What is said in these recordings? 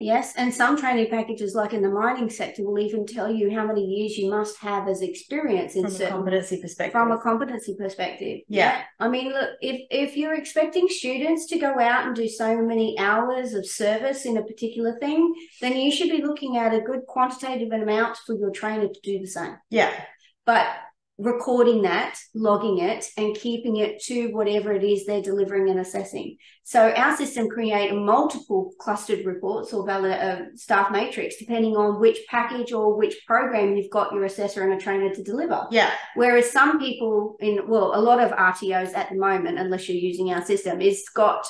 yes. And some training packages, like in the mining sector, will even tell you how many years you must have as experience in from a competency perspective. From a competency perspective. Yeah. I mean, look, if you're expecting students to go out and do so many hours of service in a particular thing, then you should be looking at a good quantitative amount for your trainer to do the same. Yeah. But recording that, logging it, and keeping it to whatever it is they're delivering and assessing. So our system create multiple clustered reports or staff matrix, depending on which package or which program you've got your assessor and a trainer to deliver. Yeah. Whereas some people a lot of RTOs at the moment, unless you're using our system, is got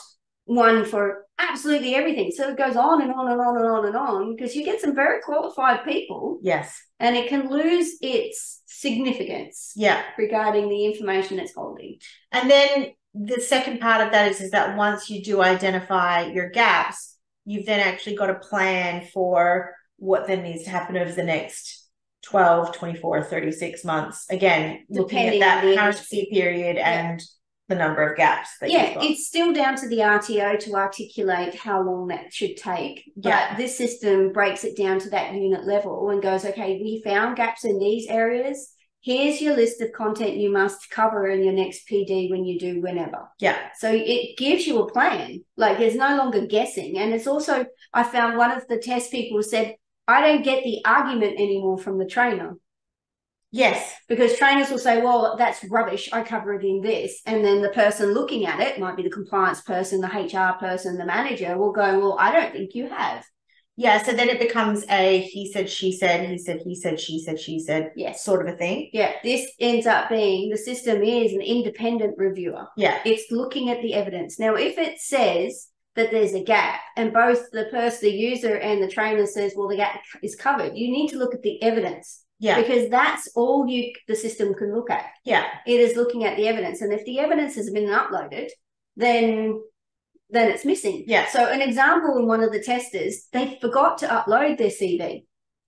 one for absolutely everything. So it goes on and on and on and on and on, because you get some very qualified people. Yes. And it can lose its significance regarding the information it's holding. And then the second part of that is that once you do identify your gaps, you've then actually got a plan for what then needs to happen over the next 12, 24, 36 months. Again, looking at that currency period and the number of gaps that you've got. It's still down to the RTO to articulate how long that should take. But this system breaks it down to that unit level and goes, okay, we found gaps in these areas. Here's your list of content you must cover in your next PD when you do whenever. Yeah. So it gives you a plan. Like, there's no longer guessing. And it's also, I found one of the test people said, I don't get the argument anymore from the trainer. Yes. Because trainers will say, well, that's rubbish, I cover it in this. And then the person looking at it, might be the compliance person, the HR person, the manager, will go, well, I don't think you have. Yeah, so then it becomes a he said, she said, he said, he said, she said, she said sort of a thing. Yeah, this ends up being, the system is an independent reviewer. Yeah. It's looking at the evidence. Now, if it says that there's a gap and both the user and the trainer says, well, the gap is covered, you need to look at the evidence. Yeah. Because that's all the system can look at. Yeah. It is looking at the evidence. And if the evidence has been uploaded, then it's missing. Yeah. So an example in one of the testers, they forgot to upload their CV.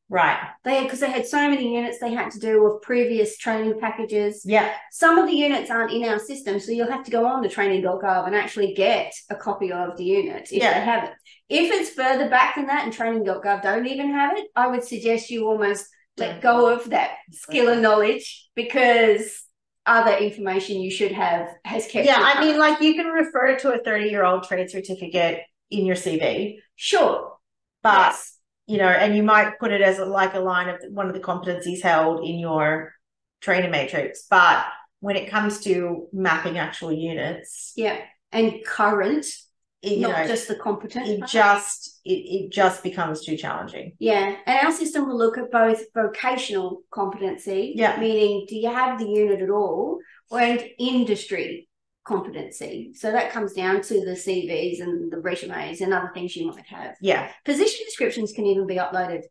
Right. Because they had so many units they had to do with previous training packages. Yeah. Some of the units aren't in our system, so you'll have to go on to training.gov and actually get a copy of the unit if they have it. If it's further back than that and training.gov don't even have it, I would suggest you almost let go of that skill and knowledge, because other information you should have has kept. Yeah, I mean, like, you can refer to a 30-year-old trade certificate in your CV. Sure. But, you know, and you might put it as a line of one of the competencies held in your trainer matrix. But when it comes to mapping actual units. Yeah. And current, not just the competent. It just becomes too challenging. Yeah. And our system will look at both vocational competency, meaning do you have the unit at all, and industry competency. So that comes down to the CVs and the resumes and other things you might have. Yeah. Position descriptions can even be uploaded.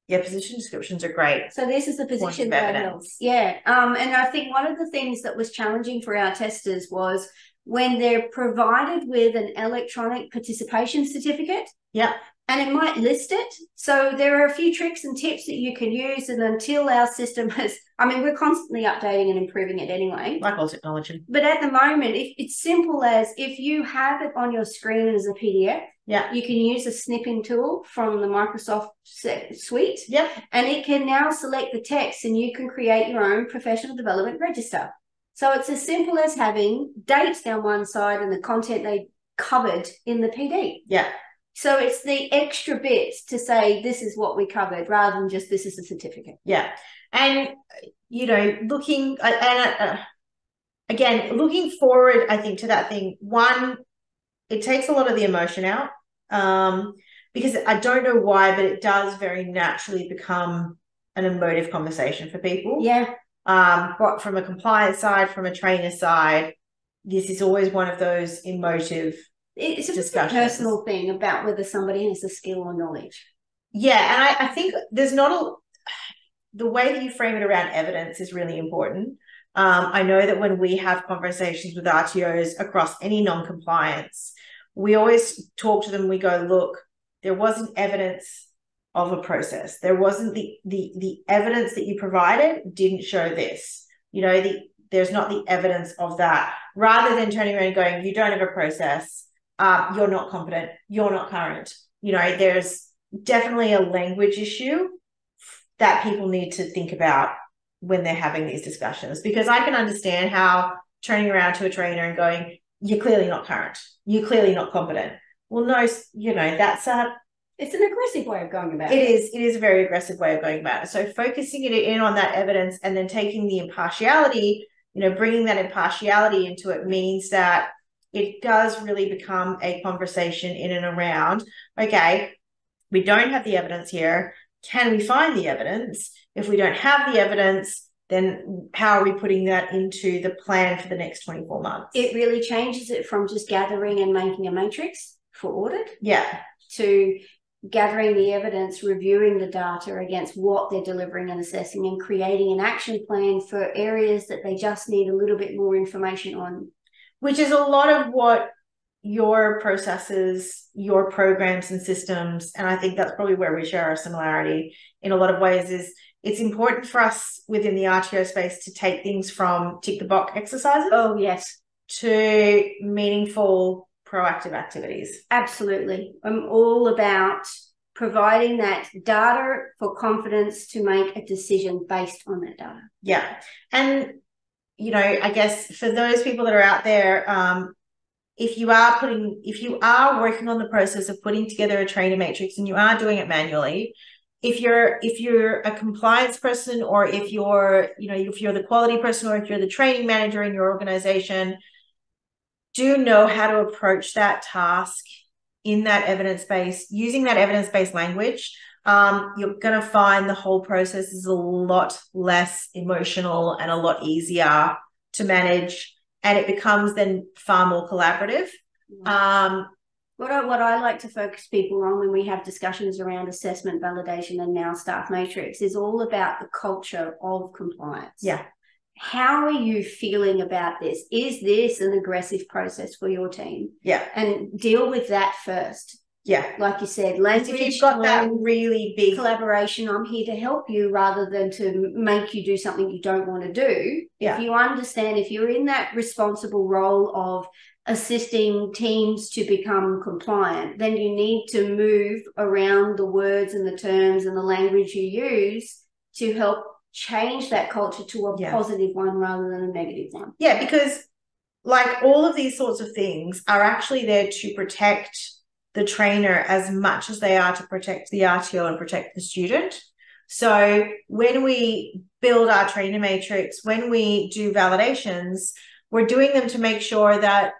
Yeah, position descriptions are great. So this is the position evidence. Yeah. And I think one of the things that was challenging for our testers was when they're provided with an electronic participation certificate. Yeah. And it might list it. So there are a few tricks and tips that you can use. And until our system has, I mean, we're constantly updating and improving it anyway. Like all technology. But at the moment, if it's simple as if you have it on your screen as a PDF, you can use a snipping tool from the Microsoft suite. Yeah. And it can now select the text and you can create your own professional development register. So it's as simple as having dates down one side and the content they covered in the PD. Yeah. So it's the extra bits to say this is what we covered rather than just this is a certificate. Yeah. And, you know, looking looking forward, I think, to that thing, one, it takes a lot of the emotion out, because I don't know why, but it does very naturally become an emotive conversation for people. Yeah. But from a compliance side, from a trainer side, this is always one of those emotive it's a personal thing about whether somebody has the skill or knowledge. Yeah, and I think there's not the way that you frame it around evidence is really important. I know that when we have conversations with RTOs across any non-compliance, we always talk to them. We go, look, there wasn't evidence of a process. There wasn't the evidence that you provided didn't show this. You know, there's not the evidence of that. Rather than turning around and going, you don't have a process, you're not competent, you're not current. You know, there's definitely a language issue that people need to think about when they're having these discussions, because I can understand how turning around to a trainer and going, you're clearly not current, you're clearly not competent. Well, no, you know, it's an aggressive way of going about it. It is a very aggressive way of going about it. So focusing it in on that evidence and then taking the impartiality, you know, bringing that impartiality into it means that it does really become a conversation in and around, okay, we don't have the evidence here. Can we find the evidence? If we don't have the evidence, then how are we putting that into the plan for the next 24 months? It really changes it from just gathering and making a matrix for audit. Yeah. To gathering the evidence, reviewing the data against what they're delivering and assessing, and creating an action plan for areas that they just need a little bit more information on. Which is a lot of what your processes, your programs and systems, and I think that's probably where we share our similarity in a lot of ways, is it's important for us within the RTO space to take things from tick the box exercises. Oh, yes. To meaningful, proactive activities. Absolutely. I'm all about providing that data for confidence to make a decision based on that data. Yeah. And, you know, I guess for those people that are out there, if you are working on the process of putting together a trainer matrix and you are doing it manually, if you're a compliance person, or if you're the quality person, or if you're the training manager in your organization, do know how to approach that task in that evidence-based, using that evidence-based language. You're going to find the whole process is a lot less emotional and a lot easier to manage, and it becomes then far more collaborative. What I like to focus people on when we have discussions around assessment, validation, and now staff matrix is all about the culture of compliance. Yeah. How are you feeling about this? Is this an aggressive process for your team? Yeah. And deal with that first. Yeah. Like you said, language, if you've got that really big collaboration, I'm here to help you rather than to make you do something you don't want to do. Yeah. If you understand, if you're in that responsible role of assisting teams to become compliant, then you need to move around the words and the terms and the language you use to help change that culture to a positive one rather than a negative one. Yeah, because like all of these sorts of things are actually there to protect the trainer as much as they are to protect the RTO and protect the student. So when we build our trainer matrix, when we do validations, we're doing them to make sure that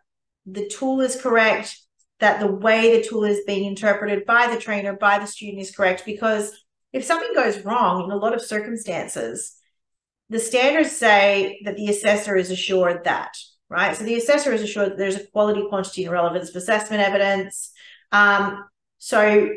the tool is correct, that the way the tool is being interpreted by the trainer, by the student is correct. Because if something goes wrong in a lot of circumstances, the standards say that the assessor is assured that, right? So the assessor is assured that there's a quality, quantity, and relevance of assessment evidence. So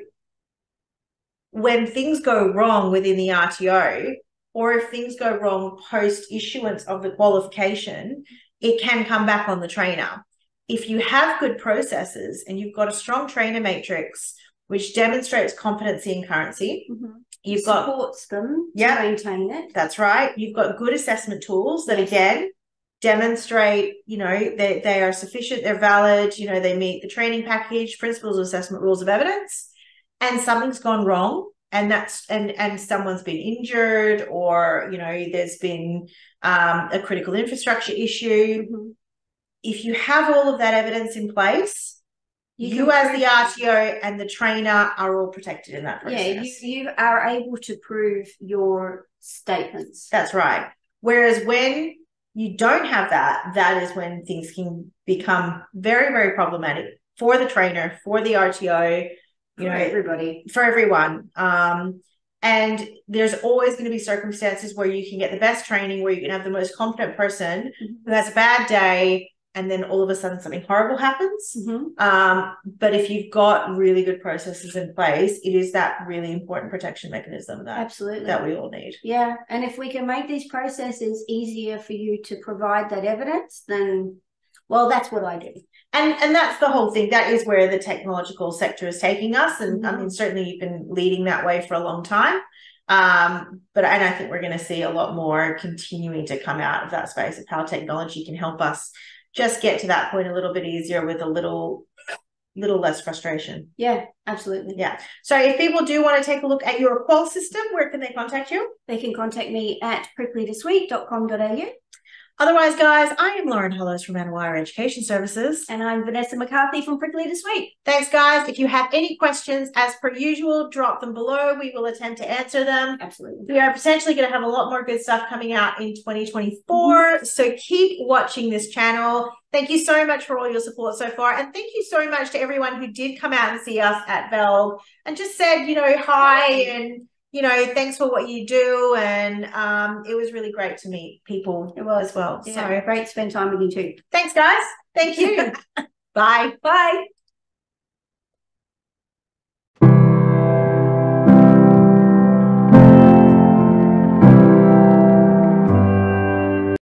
when things go wrong within the RTO, or if things go wrong post issuance of the qualification, it can come back on the trainer. If you have good processes and you've got a strong trainer matrix, which demonstrates competency and currency, you've supports them to maintain it. That's right. You've got good assessment tools that again demonstrate, you know, they are sufficient, they're valid, you know, they meet the training package, principles of assessment, rules of evidence, and something's gone wrong, and and someone's been injured, or, you know, there's been a critical infrastructure issue. If you have all of that evidence in place, you as the RTO and the trainer are all protected in that process. Yeah, you are able to prove your statements. That's right. Whereas when you don't have that, that is when things can become very, very problematic for the trainer, for the RTO, for everybody. For everyone. And there's always going to be circumstances where you can get the best training, where you can have the most competent person who has a bad day, and then all of a sudden something horrible happens. But if you've got really good processes in place, it is that really important protection mechanism that we all need. Yeah. And if we can make these processes easier for you to provide that evidence, then, well, that's what I do. And that's the whole thing. That is where the technological sector is taking us. And I mean, certainly you've been leading that way for a long time. But I think we're going to see a lot more continuing to come out of that space of how technology can help us just get to that point a little bit easier with a little little less frustration. Yeah, absolutely. Yeah. So if people do want to take a look at your qual system, where can they contact you? They can contact me at prickly2sweet.com.au. Otherwise, guys, I am Lauren Hollows from Anawire Education Services. And I'm Vanessa McCarthy from Prickly2Sweet. Thanks, guys. If you have any questions, as per usual, drop them below. We will attempt to answer them. Absolutely. We are potentially going to have a lot more good stuff coming out in 2024. So keep watching this channel. Thank you so much for all your support so far. And thank you so much to everyone who did come out and see us at Velg and just said, you know, hi and, you know, thanks for what you do. And it was really great to meet people as well. Yeah, so great to spend time with you too. Thanks, guys. Thank you. Bye. Bye.